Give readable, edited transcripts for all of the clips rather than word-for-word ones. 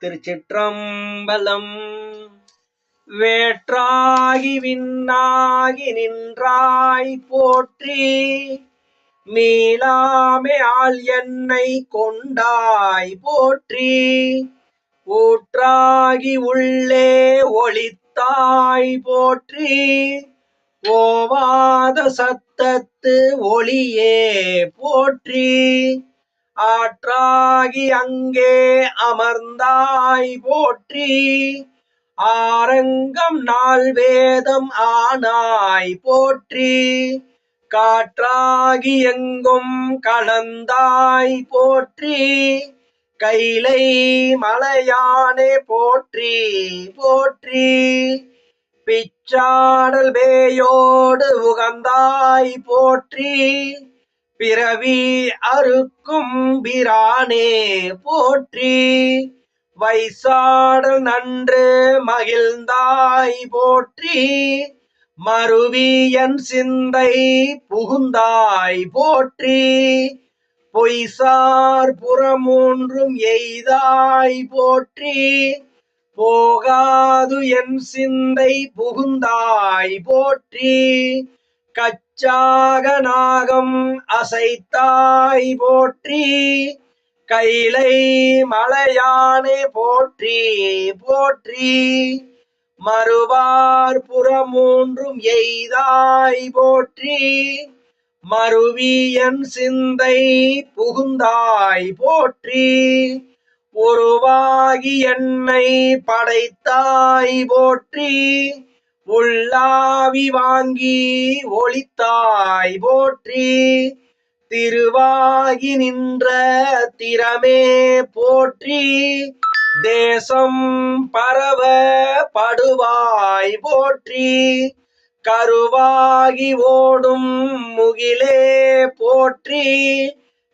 திருச்சிற்றம்பலம். வேற்றாகி விண்ணாகி நின்றாய் போற்றி, மீளாமே ஆள் என்னை கொண்டாய் போற்றி. ஊற்றாகி உள்ளே ஒளித்தாய் போற்றி, ஓவாத சத்தத்து ஒளியே போற்றி. ஆற்றாகி அங்கே அமர்ந்தாய் போற்றி, ஆரங்கம் நாள் வேதம் ஆனாய் போற்றி. காற்றாகி எங்கும் கலந்தாய் போற்றி, கைலை மலையானே போற்றி போற்றி. பிச்சாடல் வேயோடு உகந்தாய் போற்றி, பிறவி அறுக்கும் பிரானே போற்றி. வைசாடல் நன்று மகிழ்ந்தாய் போற்றி, மருவியன் சிந்தை புகுந்தாய் போற்றி. பொய்சார் புறமூன்றும் எய்தாய் போற்றி, போகாது என் சிந்தை புகுந்தாய் போற்றி. கச்சாக நாகம் அசைத்தாய் போற்றி, கைலை மலையானே போற்றி போற்றி. மறுவார் புறமூன்றும் எய்தாய் போற்றி, மருவியன் சிந்தை புகுந்தாய் போற்றி. உருவாகி என்னை படைத்தாய் போற்றி, உள்ளாவி வாங்கி ஒளித்தாய் போற்றி. திருவாகி நின்ற திறமே போற்றி, தேசம் பரவ படுவாய் போற்றி. கருவாகி ஓடும் முகிலே போற்றி,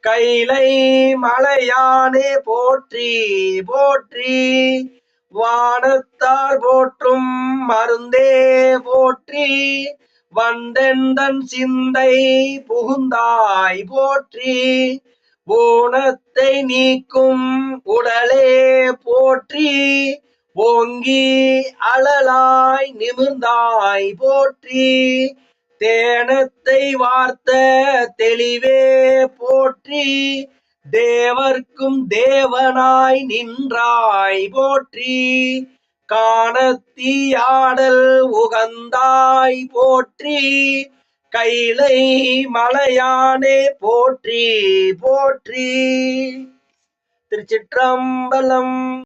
கைலை மலையானே போற்றி போற்றி. வானத்தார் போற்றும் மருந்தே போற்றி, வந்தெந்தன் சிந்தை புகுந்தாய் போற்றி. ஊனத்தை நீக்கும் உடலே போற்றி, ஓங்கி அழலாய் நிமிர்ந்தாய் போற்றி. தேனத்தை வார்த்த தெளிவே போற்றி, தேவர்க்கும் தேவனாய் நின்றாய் போற்றி. காணத்தியாடல் உகந்தாய் போற்றி, கைலை மலையானே போற்றி போற்றி. திருச்சிற்றம்பலம்.